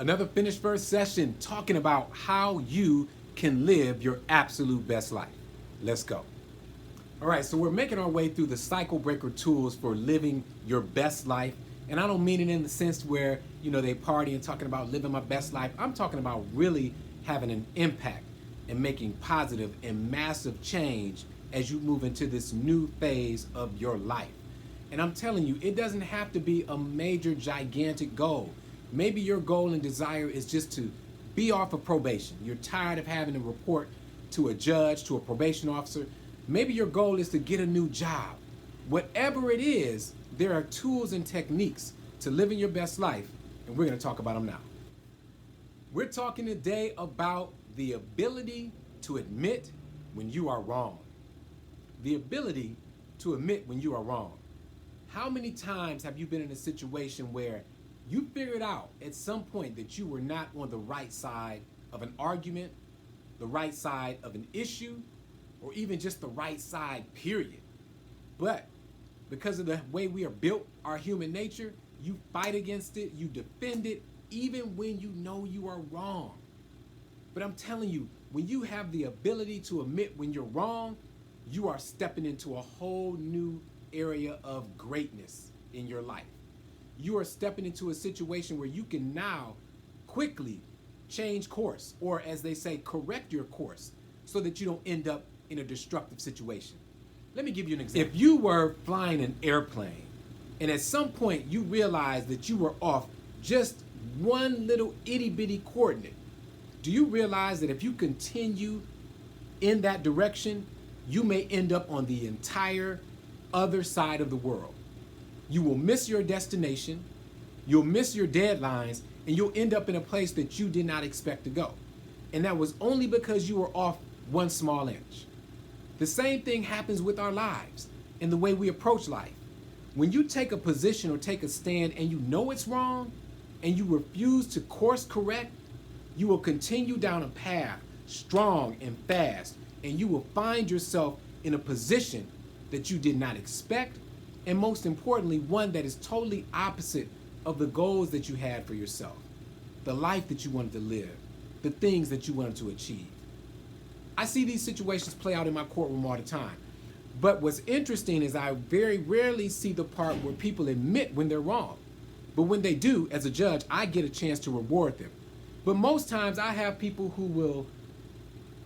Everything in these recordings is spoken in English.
Another finished verse session talking about how you can live your absolute best life. Let's go. All right, so we're making our way through the cycle breaker tools for living your best life. And I don't mean it in the sense where, they party and talking about living my best life. I'm talking about really having an impact and making positive and massive change as you move into this new phase of your life. And I'm telling you, it doesn't have to be a major, gigantic goal. Maybe your goal and desire is just to be off of probation. You're tired of having to report to a judge, to a probation officer. Maybe your goal is to get a new job. Whatever it is, there are tools and techniques to living your best life, and we're going to talk about them now. We're talking today about the ability to admit when you are wrong. The ability to admit when you are wrong. How many times have you been in a situation where you figured out at some point that you were not on the right side of an argument, the right side of an issue, or even just the right side, period? But because of the way we are built, our human nature, you fight against it, you defend it, even when you know you are wrong. But I'm telling you, when you have the ability to admit when you're wrong, you are stepping into a whole new area of greatness in your life. You are stepping into a situation where you can now quickly change course, or as they say, correct your course, so that you don't end up in a destructive situation. Let me give you an example. If you were flying an airplane and at some point you realized that you were off just one little itty bitty coordinate, do you realize that if you continue in that direction, you may end up on the entire other side of the world? You will miss your destination, you'll miss your deadlines, and you'll end up in a place that you did not expect to go. And that was only because you were off one small inch. The same thing happens with our lives and the way we approach life. When you take a position or take a stand and you know it's wrong and you refuse to course correct, you will continue down a path strong and fast, and you will find yourself in a position that you did not expect, and most importantly, one that is totally opposite of the goals that you had for yourself, the life that you wanted to live, the things that you wanted to achieve. I see these situations play out in my courtroom all the time. But what's interesting is I very rarely see the part where people admit when they're wrong. But when they do, as a judge, I get a chance to reward them. But most times I have people who will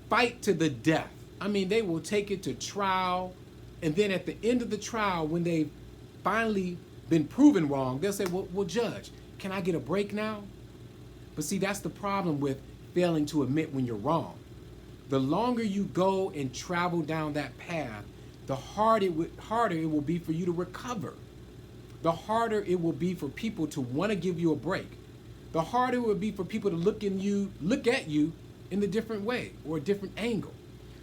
fight to the death. I mean, they will take it to trial. And then at the end of the trial, when they've finally been proven wrong, they'll say, well, Judge, can I get a break now? But see, that's the problem with failing to admit when you're wrong. The longer you go and travel down that path, the harder it will be for you to recover. The harder it will be for people to want to give you a break. The harder it will be for people to look at you in a different way or a different angle.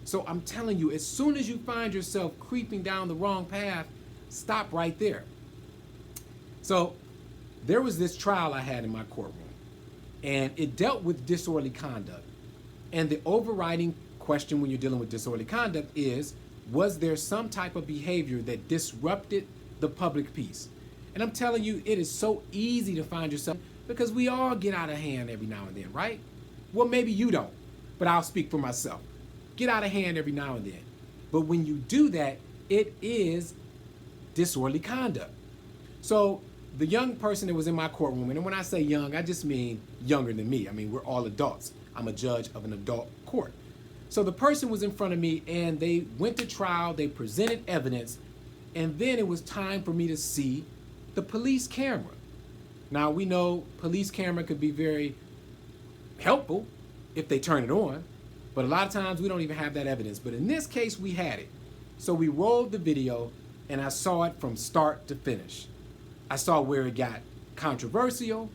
So I'm telling you, as soon as you find yourself creeping down the wrong path, stop right there. So there was this trial I had in my courtroom, and it dealt with disorderly conduct. And the overriding question when you're dealing with disorderly conduct is, was there some type of behavior that disrupted the public peace? And I'm telling you, it is so easy to find yourself, because we all get out of hand every now and then, right? Well, maybe you don't, but I'll speak for myself. Get out of hand every now and then. But when you do that, it is disorderly conduct. So the young person that was in my courtroom, and when I say young, I just mean younger than me. I mean, we're all adults. I'm a judge of an adult court. So the person was in front of me, and they went to trial, they presented evidence, and then it was time for me to see the police camera. Now, we know police camera could be very helpful if they turn it on, but a lot of times we don't even have that evidence. But in this case, we had it. So we rolled the video, and I saw it from start to finish. I saw where it got controversial.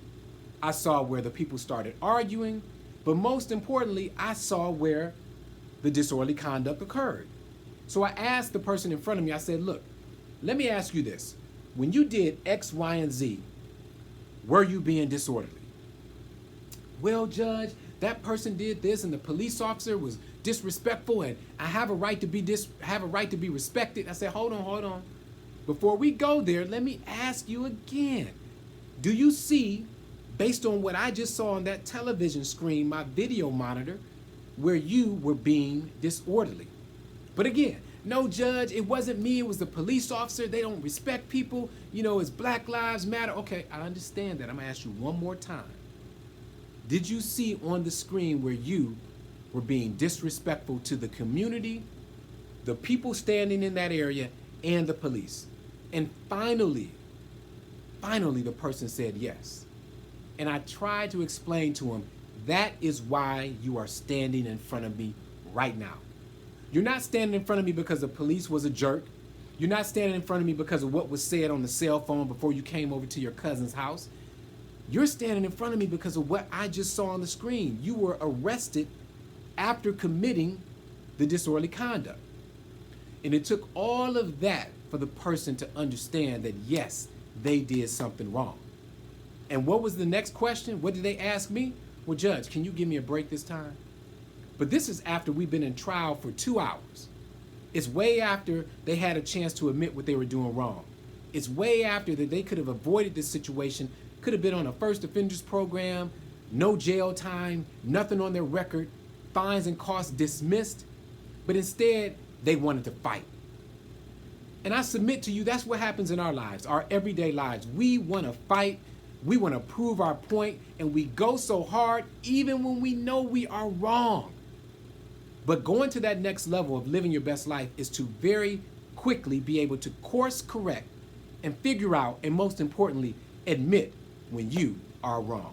I saw where the people started arguing. But most importantly, I saw where the disorderly conduct occurred. So I asked the person in front of me, I said, look, let me ask you this. When you did X, Y, and Z, were you being disorderly? Well, Judge, that person did this and the police officer was disrespectful and I have a right to be respected. I said, hold on. Before we go there, let me ask you again. Do you see based on what I just saw on that television screen, my video monitor, where you were being disorderly. But again, no, judge, it wasn't me, it was the police officer. They don't respect people. It's Black Lives Matter. Okay, I understand that. I'm gonna ask you one more time. Did you see on the screen where you were being disrespectful to the community, the people standing in that area, and the police? And finally, the person said yes. And I tried to explain to him, that is why you are standing in front of me right now. You're not standing in front of me because the police was a jerk. You're not standing in front of me because of what was said on the cell phone before you came over to your cousin's house. You're standing in front of me because of what I just saw on the screen. You were arrested after committing the disorderly conduct. And it took all of that for the person to understand that, yes, they did something wrong. And what was the next question? What did they ask me? Well, Judge, can you give me a break this time? But this is after we've been in trial for 2 hours. It's way after they had a chance to admit what they were doing wrong. It's way after that they could have avoided this situation, could have been on a first offenders program, no jail time, nothing on their record, fines and costs dismissed. But instead, they wanted to fight. And I submit to you, that's what happens in our lives, our everyday lives. We want to fight, we want to prove our point, and we go so hard even when we know we are wrong. But going to that next level of living your best life is to very quickly be able to course correct and figure out, and most importantly, admit when you are wrong.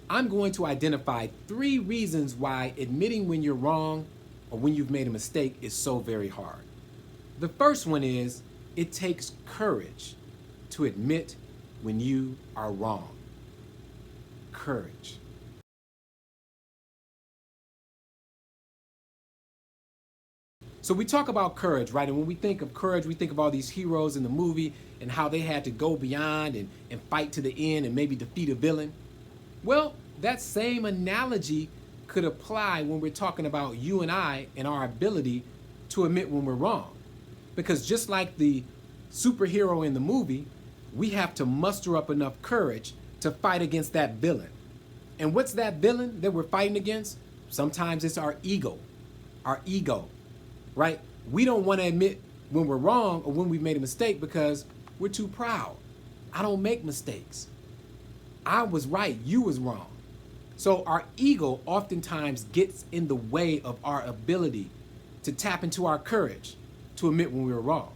I'm going to identify 3 reasons why admitting when you're wrong or when you've made a mistake is so very hard. The first one is, it takes courage to admit when you are wrong. Courage. So we talk about courage, right? And when we think of courage, we think of all these heroes in the movie and how they had to go beyond and fight to the end and maybe defeat a villain. Well, that same analogy could apply when we're talking about you and I and our ability to admit when we're wrong. Because just like the superhero in the movie, we have to muster up enough courage to fight against that villain. And what's that villain that we're fighting against? Sometimes it's our ego, right? We don't want to admit when we're wrong or when we've made a mistake because we're too proud. I don't make mistakes. I was right, you was wrong. So our ego oftentimes gets in the way of our ability to tap into our courage to admit when we were wrong.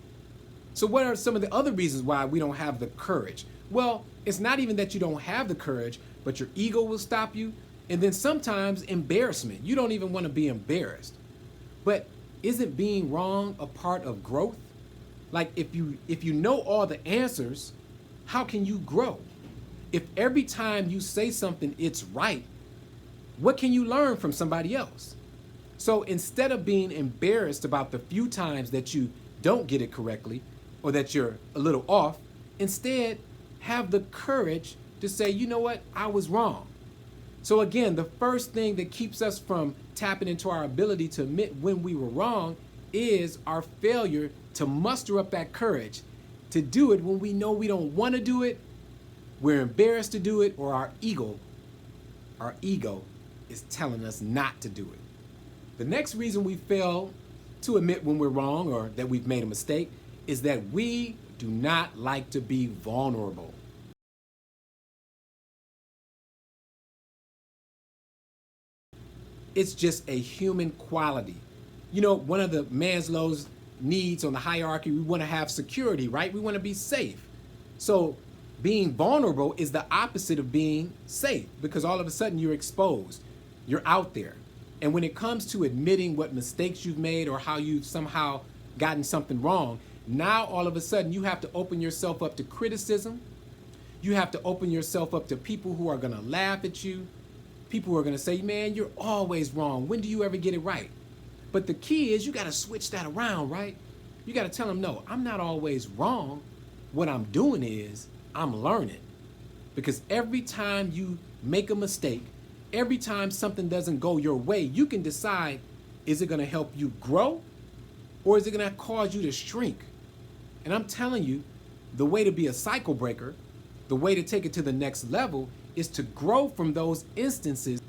So what are some of the other reasons why we don't have the courage? Well, it's not even that you don't have the courage, but your ego will stop you. And then sometimes embarrassment. You don't even want to be embarrassed. But isn't being wrong a part of growth? Like if you know all the answers, how can you grow? If every time you say something, it's right, what can you learn from somebody else? So instead of being embarrassed about the few times that you don't get it correctly or that you're a little off, instead have the courage to say, you know what, I was wrong. So again, the first thing that keeps us from tapping into our ability to admit when we were wrong is our failure to muster up that courage to do it when we know we don't want to do it, we're embarrassed to do it, or our ego is telling us not to do it. The next reason we fail to admit when we're wrong or that we've made a mistake is that we do not like to be vulnerable. It's just a human quality. You know, one of the Maslow's needs on the hierarchy, we want to have security, right? We want to be safe. So being vulnerable is the opposite of being safe because all of a sudden you're exposed, you're out there. And when it comes to admitting what mistakes you've made or how you've somehow gotten something wrong, now all of a sudden you have to open yourself up to criticism. You have to open yourself up to people who are going to laugh at you, people who are going to say, man, you're always wrong. When do you ever get it right? But the key is you got to switch that around, right? You got to tell them, no, I'm not always wrong. What I'm doing is I'm learning. Because every time you make a mistake, Every time something doesn't go your way, you can decide, is it going to help you grow or is it going to cause you to shrink? And I'm telling you, the way to be a cycle breaker, the way to take it to the next level is to grow from those instances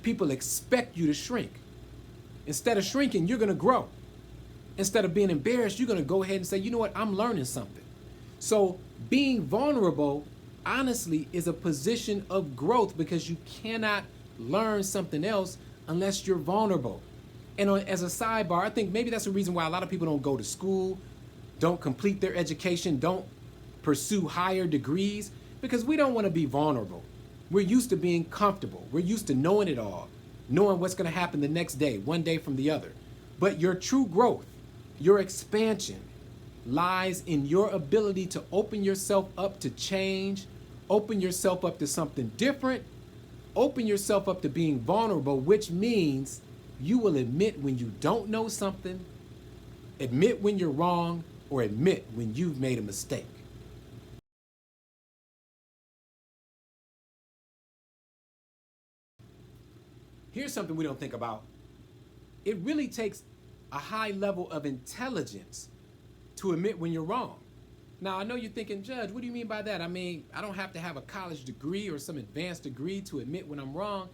people expect you to shrink. Instead of shrinking, you're going to grow. Instead of being embarrassed, you're going to go ahead and say, you know what, I'm learning something. So being vulnerable, honestly, is a position of growth because you cannot learn something else unless you're vulnerable. And as a sidebar, I think maybe that's the reason why a lot of people don't go to school, don't complete their education, don't pursue higher degrees, because we don't want to be vulnerable. We're used to being comfortable. We're used to knowing it all, knowing what's going to happen the next day, one day from the other. But your true growth, your expansion, lies in your ability to open yourself up to change, open yourself up to something different, open yourself up to being vulnerable, which means you will admit when you don't know something, admit when you're wrong, or admit when you've made a mistake. Here's something we don't think about. It really takes a high level of intelligence to admit when you're wrong. Now, I know you're thinking, Judge, what do you mean by that? I mean, I don't have to have a college degree or some advanced degree to admit when I'm wrong.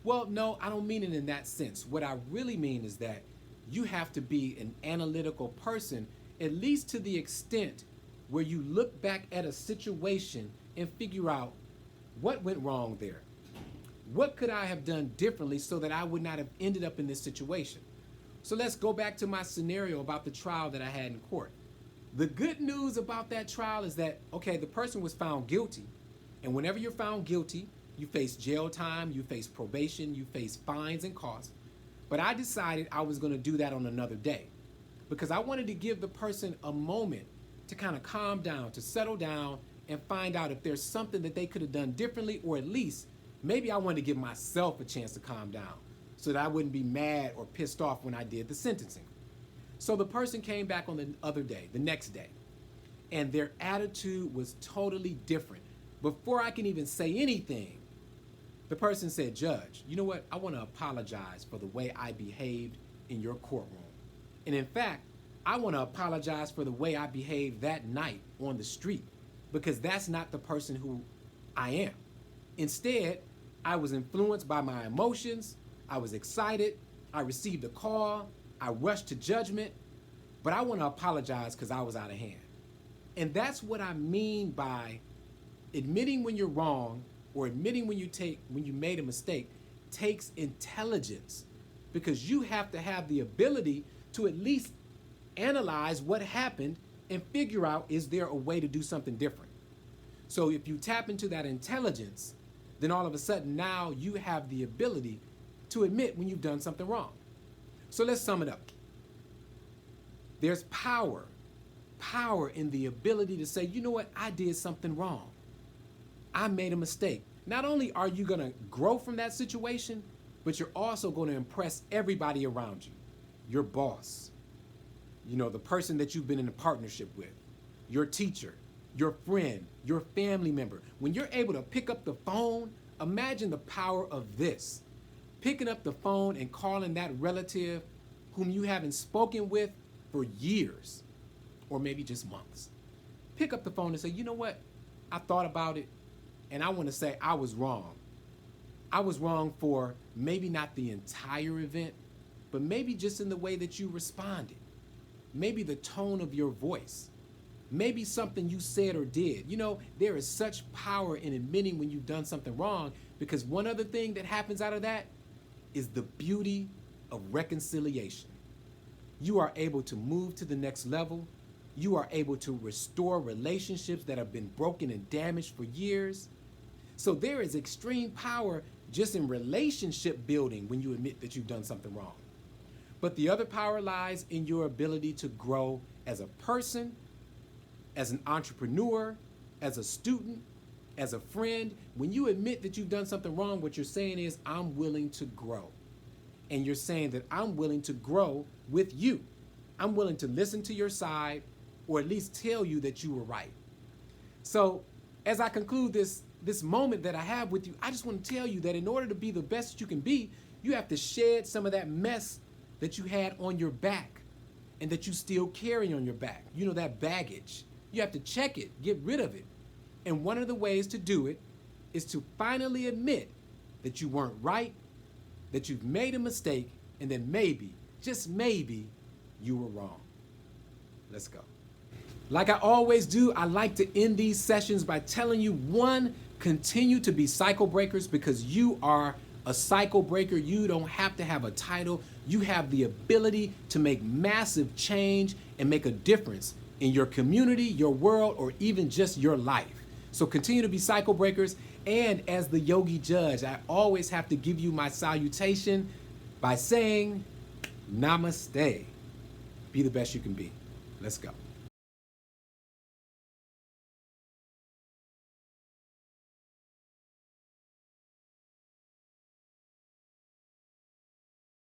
Well, no, I don't mean it in that sense. What I really mean is that you have to be an analytical person, at least to the extent where you look back at a situation and figure out what went wrong there. What could I have done differently so that I would not have ended up in this situation? So let's go back to my scenario about the trial that I had in court. The good news about that trial is that, okay, the person was found guilty. And whenever you're found guilty, you face jail time, you face probation, you face fines and costs. But I decided I was going to do that on another day because I wanted to give the person a moment to kind of calm down, to settle down and find out if there's something that they could have done differently, or at least maybe I wanted to give myself a chance to calm down so that I wouldn't be mad or pissed off when I did the sentencing. So the person came back on the other day, the next day, and their attitude was totally different. Before I can even say anything, the person said, Judge, you know what? I want to apologize for the way I behaved in your courtroom. And in fact, I want to apologize for the way I behaved that night on the street because that's not the person who I am. Instead, I was influenced by my emotions. I was excited. I received a call. I rushed to judgment, but I want to apologize because I was out of hand. And that's what I mean by admitting when you're wrong or admitting when you made a mistake takes intelligence, because you have to have the ability to at least analyze what happened and figure out, is there a way to do something different? So if you tap into that intelligence, then all of a sudden now you have the ability to admit when you've done something wrong. So let's sum it up. There's power in the ability to say, you know what, I did something wrong. I made a mistake. Not only are you going to grow from that situation, but you're also going to impress everybody around you. Your boss, the person that you've been in a partnership with, your teacher, your friend, your family member. When you're able to pick up the phone, imagine the power of this. Picking up the phone and calling that relative whom you haven't spoken with for years, or maybe just months. Pick up the phone and say, you know what? I thought about it, and I want to say I was wrong. I was wrong for maybe not the entire event, but maybe just in the way that you responded. Maybe the tone of your voice. Maybe something you said or did. There is such power in admitting when you've done something wrong, because one other thing that happens out of that is the beauty of reconciliation. You are able to move to the next level. You are able to restore relationships that have been broken and damaged for years. So there is extreme power just in relationship building when you admit that you've done something wrong. But the other power lies in your ability to grow as a person, as an entrepreneur, as a student, as a friend. When you admit that you've done something wrong, what you're saying is, I'm willing to grow. And you're saying that I'm willing to grow with you. I'm willing to listen to your side, or at least tell you that you were right. So as I conclude this this moment that I have with you, I just want to tell you that in order to be the best that you can be, you have to shed some of that mess that you had on your back and that you still carry on your back. You know, that baggage. You have to check it, get rid of it. And one of the ways to do it is to finally admit that you weren't right, that you've made a mistake, and then maybe, just maybe, you were wrong. Let's go. Like I always do, I like to end these sessions by telling you, one, continue to be cycle breakers because you are a cycle breaker. You don't have to have a title. You have the ability to make massive change and make a difference in your community, your world, or even just your life. So continue to be cycle breakers. And as the Yogi judge, I always have to give you my salutation by saying, Namaste. Be the best you can be. Let's go.